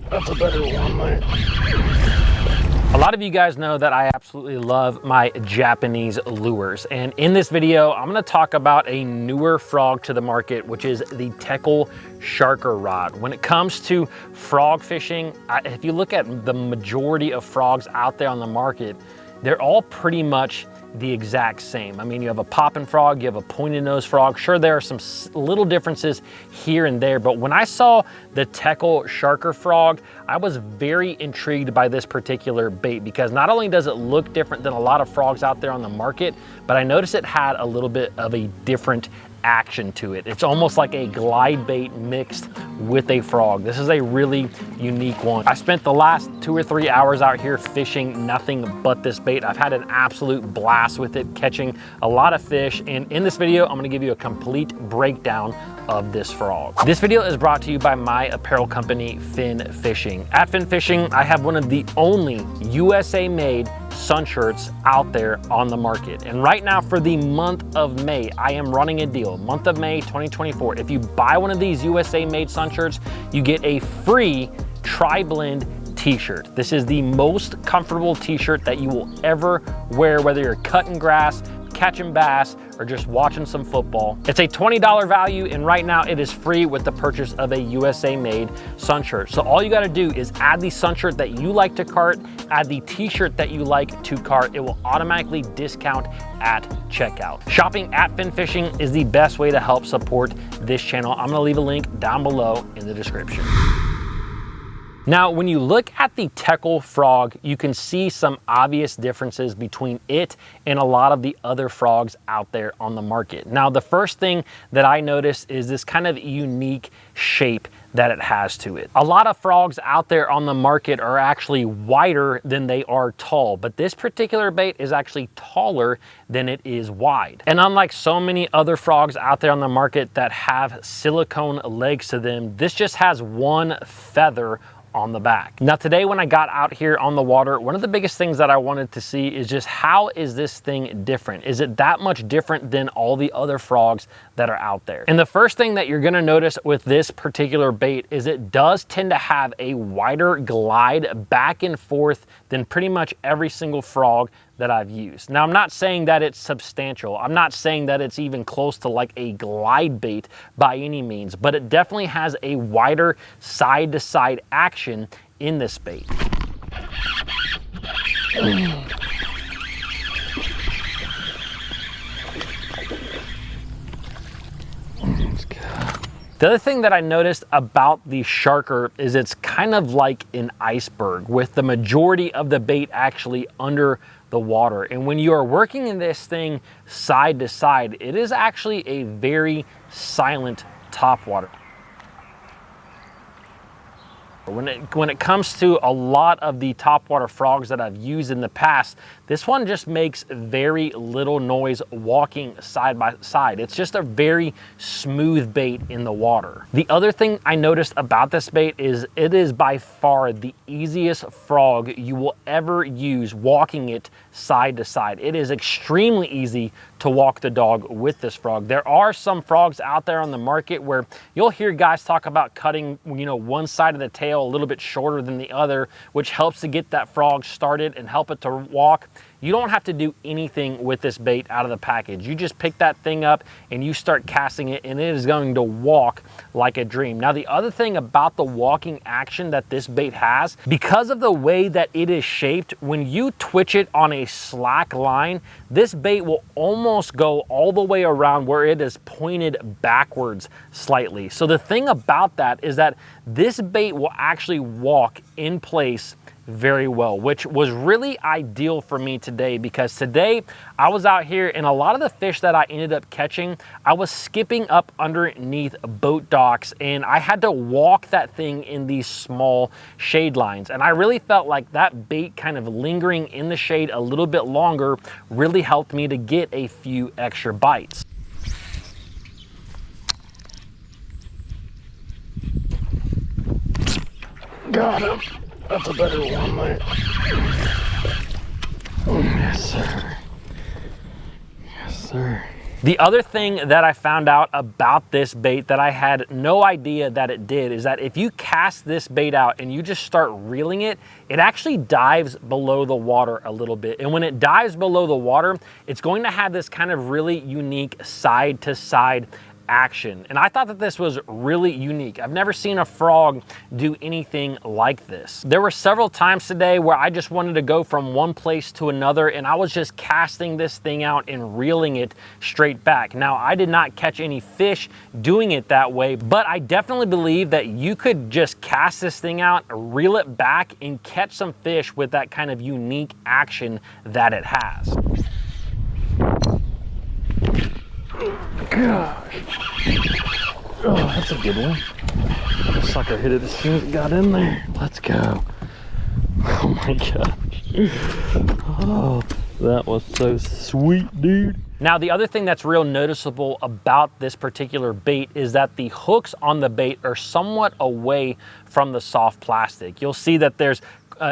That's a better one, mate. A lot of you guys know that I absolutely love my Japanese lures. And in this video, I'm gonna talk about a newer frog to the market, which is the Teckel Sharker Rod. When it comes to frog fishing, if you look at the majority of frogs out there on the market, they're all pretty much the exact same. I mean, you have a popping frog, you have a pointed nose frog. Sure, there are some little differences here and there, but when I saw the Teckel Sharker Frog, I was very intrigued by this particular bait because not only does it look different than a lot of frogs out there on the market, but I noticed it had a little bit of a different action to it. It's almost like a glide bait mixed with a frog. This is a really unique one. I spent the last 2 or 3 hours out here fishing nothing but this bait. I've had an absolute blast with it, catching a lot of fish. And in this video, I'm gonna give you a complete breakdown of this frog. This video is brought to you by my apparel company, Fin Fishing. At Fin Fishing, I have one of the only USA made sun shirts out there on the market. And right now for the month of May, I am running a deal. Month of May 2024. If you buy one of these USA made sun shirts, you get a free tri-blend t-shirt. This is the most comfortable t-shirt that you will ever wear, whether you're cutting grass, catching bass, or just watching some football. It's a $20 value, and right now it is free with the purchase of a USA made sun shirt. So all you gotta do is add the sun shirt that you like to cart, add the t-shirt that you like to cart. It will automatically discount at checkout. Shopping at Fin Fishing is the best way to help support this channel. I'm gonna leave a link down below in the description. Now, when you look at the Teckel Frog, you can see some obvious differences between it and a lot of the other frogs out there on the market. Now, the first thing that I noticed is this kind of unique shape that it has to it. A lot of frogs out there on the market are actually wider than they are tall, but this particular bait is actually taller than it is wide. And unlike so many other frogs out there on the market that have silicone legs to them, this just has one feather on the back. Now today when I got out here on the water, one of the biggest things that I wanted to see is just how is this thing different? Is it that much different than all the other frogs that are out there? And the first thing that you're gonna notice with this particular bait is it does tend to have a wider glide back and forth than pretty much every single frog that I've used. Now, I'm not saying that it's substantial. I'm not saying that it's even close to like a glide bait by any means, but it definitely has a wider side-to-side action in this bait. The other thing that I noticed about the Sharker is it's kind of like an iceberg with the majority of the bait actually under the water. And when you are working in this thing side to side, it is actually a very silent topwater. When it comes to a lot of the topwater frogs that I've used in the past, this one just makes very little noise walking side by side. It's just a very smooth bait in the water. The other thing I noticed about this bait is it is by far the easiest frog you will ever use walking it side to side. It is extremely easy to walk the dog with this frog. There are some frogs out there on the market where you'll hear guys talk about cutting, one side of the tail a little bit shorter than the other, which helps to get that frog started and help it to walk. You don't have to do anything with this bait out of the package. You just pick that thing up and you start casting it, and it is going to walk like a dream. Now, the other thing about the walking action that this bait has, because of the way that it is shaped, when you twitch it on a slack line, this bait will almost go all the way around where it is pointed backwards slightly. So the thing about that is that this bait will actually walk in place very well, which was really ideal for me today, because today I was out here and a lot of the fish that I ended up catching, I was skipping up underneath boat docks and I had to walk that thing in these small shade lines. And I really felt like that bait kind of lingering in the shade a little bit longer really helped me to get a few extra bites. Got him. That's a better one, mate. Yes, sir. Yes, sir. The other thing that I found out about this bait that I had no idea that it did is that if you cast this bait out and you just start reeling it, it actually dives below the water a little bit. And when it dives below the water, it's going to have this kind of really unique side to side action. And I thought that this was really unique. I've never seen a frog do anything like this. There were several times today where I just wanted to go from one place to another and I was just casting this thing out and reeling it straight back. Now, I did not catch any fish doing it that way, but I definitely believe that you could just cast this thing out, reel it back, and catch some fish with that kind of unique action that it has. Gosh. Oh, that's a good one. Sucker hit it as soon as it got in there. Let's go. Oh my gosh. Oh, that was so sweet, dude. Now, the other thing that's real noticeable about this particular bait is that the hooks on the bait are somewhat away from the soft plastic. You'll see that there's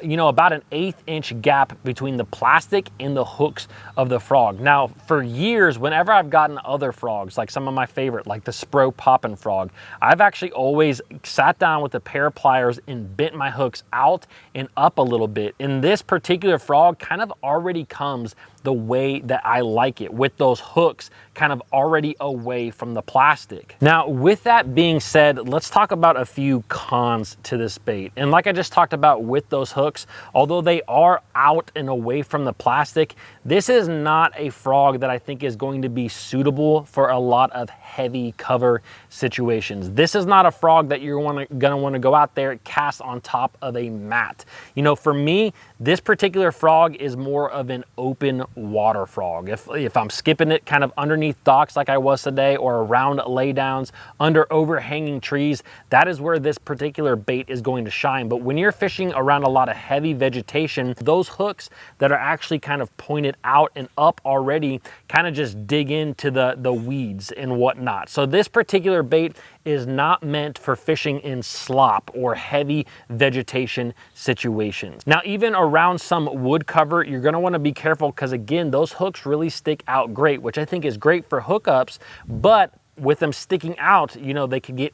you know, about an 1/8 inch gap between the plastic and the hooks of the frog. Now, for years, whenever I've gotten other frogs, like some of my favorite, like the Spro Poppin' Frog, I've actually always sat down with a pair of pliers and bent my hooks out and up a little bit. And this particular frog kind of already comes the way that I like it, with those hooks kind of already away from the plastic. Now, with that being said, let's talk about a few cons to this bait. And like I just talked about with those hooks, although they are out and away from the plastic, this is not a frog that I think is going to be suitable for a lot of heavy cover situations. This is not a frog that you're gonna wanna go out there and cast on top of a mat. You know, for me, this particular frog is more of an open water frog. If I'm skipping it kind of underneath docks like I was today, or around laydowns, under overhanging trees, that is where this particular bait is going to shine. But when you're fishing around a lot of heavy vegetation, those hooks that are actually kind of pointed out and up already kind of just dig into the weeds and whatnot. So this particular bait is not meant for fishing in slop or heavy vegetation situations. Now, even around some wood cover, you're gonna wanna be careful because again, those hooks really stick out great, which I think is great for hookups, but with them sticking out, you know, they could get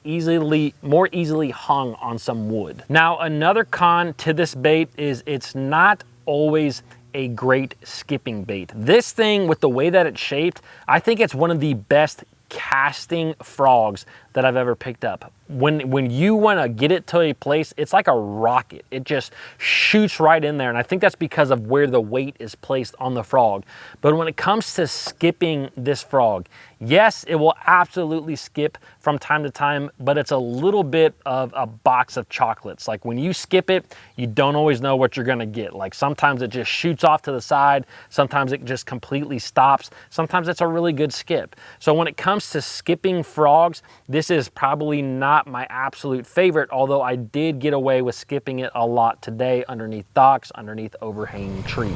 more easily hung on some wood. Now, another con to this bait is it's not always a great skipping bait. This thing, with the way that it's shaped, I think it's one of the best casting frogs that I've ever picked up. When you want to get it to a place, it's like a rocket. It just shoots right in there, and I think that's because of where the weight is placed on the frog. But when it comes to skipping this frog, yes, it will absolutely skip from time to time, but it's a little bit of a box of chocolates. Like when you skip it, you don't always know what you're gonna get. Like sometimes it just shoots off to the side, sometimes it just completely stops, sometimes it's a really good skip. So when it comes to skipping frogs, this is probably not my absolute favorite, although I did get away with skipping it a lot today underneath docks, underneath overhanging trees.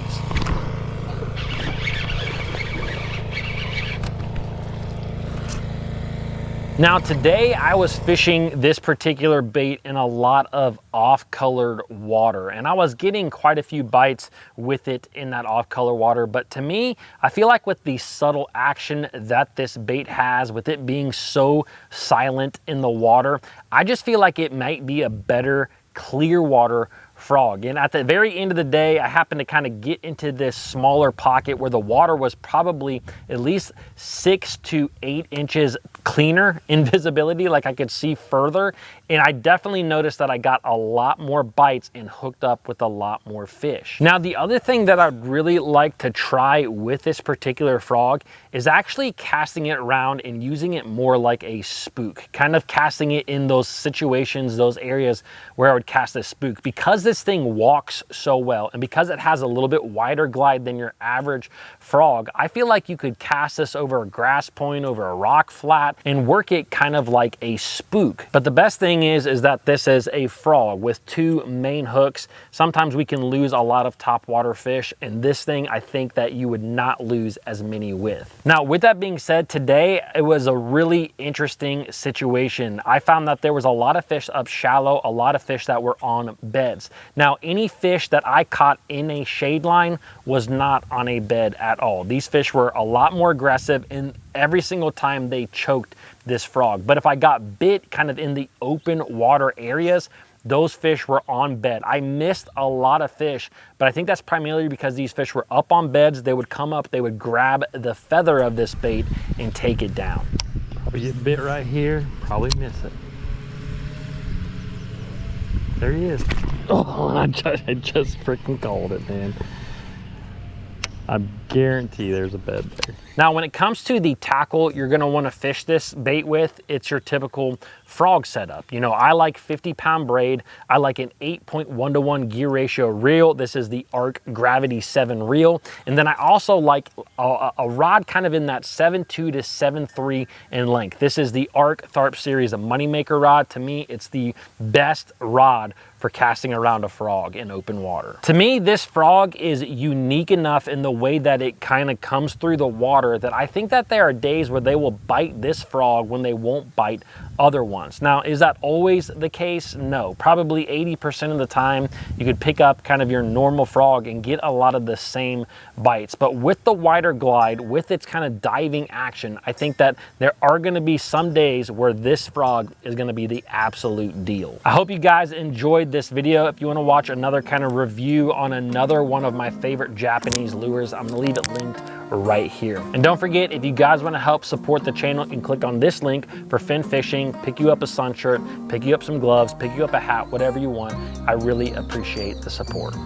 Now today I was fishing this particular bait in a lot of off-colored water, and I was getting quite a few bites with it in that off-color water. But to me, I feel like with the subtle action that this bait has, with it being so silent in the water, I just feel like it might be a better clear water frog. And at the very end of the day, I happened to kind of get into this smaller pocket where the water was probably at least 6 to 8 inches cleaner in visibility, like I could see further. And I definitely noticed that I got a lot more bites and hooked up with a lot more fish. Now, the other thing that I'd really like to try with this particular frog is actually casting it around and using it more like a spook, kind of casting it in those situations, those areas where I would cast a spook. Because this thing walks so well, and because it has a little bit wider glide than your average frog, I feel like you could cast this over a grass point, over a rock flat, and work it kind of like a spook. But the best thing is that this is a frog with 2 main hooks. Sometimes we can lose a lot of topwater fish, and this thing I think that you would not lose as many with. Now, with that being said, today it was a really interesting situation. I found that there was a lot of fish up shallow, a lot of fish that were on beds. Now, any fish that I caught in a shade line was not on a bed at all. These fish were a lot more aggressive, and every single time they choked this frog. But if I got bit kind of in the open water areas, those fish were on bed. I missed a lot of fish, but I think that's primarily because these fish were up on beds. They would come up, they would grab the feather of this bait and take it down. Probably get bit right here, probably miss it. There he is. Oh, I just freaking called it, man. I guarantee there's a bed there. Now, when it comes to the tackle you're gonna wanna fish this bait with, it's your typical frog setup. You know, I like 50-pound braid. I like an 8.1-to-1 gear ratio reel. This is the ARC Gravity 7 reel. And then I also like a rod kind of in that 7.2 to 7.3 in length. This is the ARC Tharp Series, a moneymaker rod. To me, it's the best rod for casting around a frog in open water. To me, this frog is unique enough in the way that it kind of comes through the water that I think that there are days where they will bite this frog when they won't bite other ones. Now, is that always the case? No. Probably 80% of the time, you could pick up kind of your normal frog and get a lot of the same bites. But with the wider glide, with its kind of diving action, I think that there are gonna be some days where this frog is gonna be the absolute deal. I hope you guys enjoyed this video. If you wanna watch another kind of review on another one of my favorite Japanese lures, I'm gonna leave it linked right here. And don't forget, if you guys want to help support the channel, you can click on this link for Fin Fishing, pick you up a sun shirt, pick you up some gloves, pick you up a hat, whatever you want. I really appreciate the support.